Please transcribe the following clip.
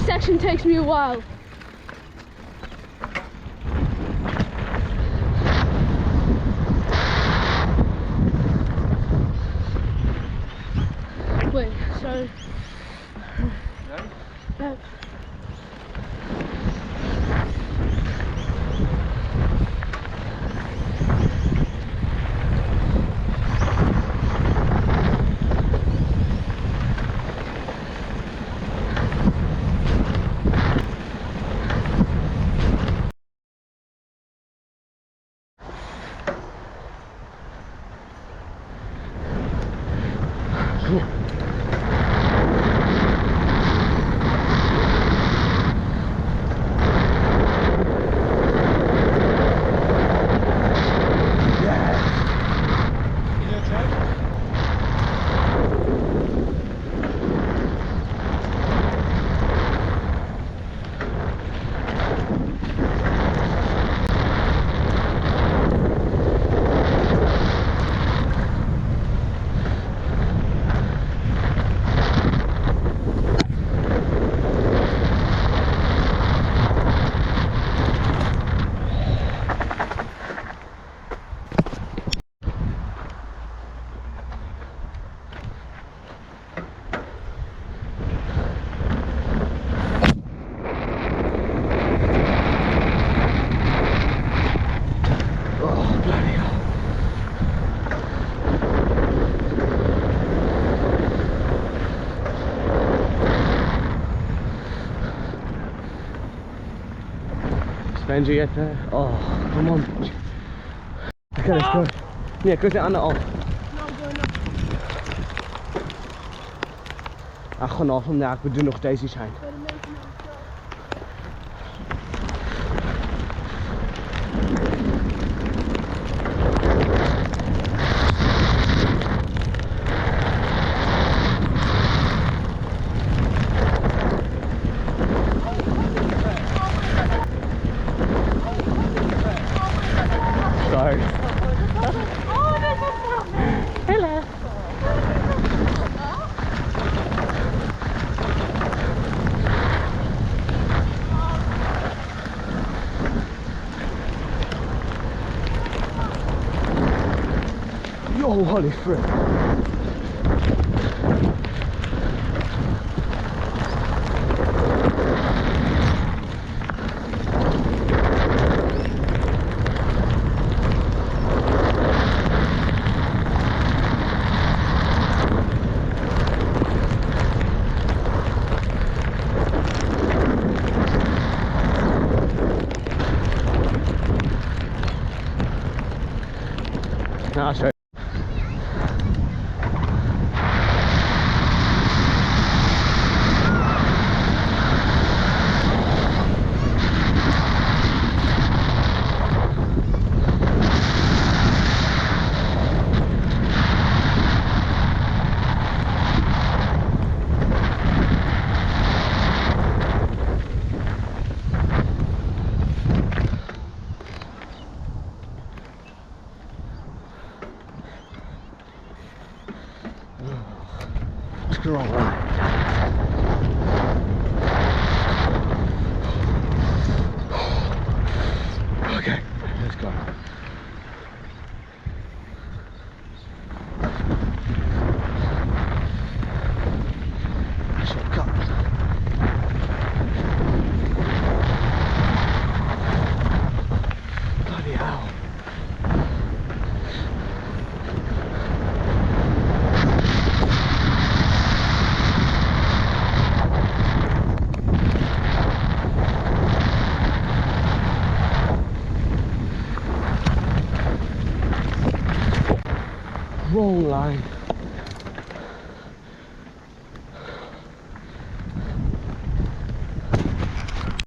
section takes me a while. Wait, so... No? Benji yet there? Oh, come on. Okay, let's go. Nee, kus nie ander af. Ek gaan af om ek moet doen nog daisies zijn. Sorry. Hello. Yo, holy frick. I'll show you. Wrong line. Okay, let's go. Shortcut. Bloody hell. Wrong line.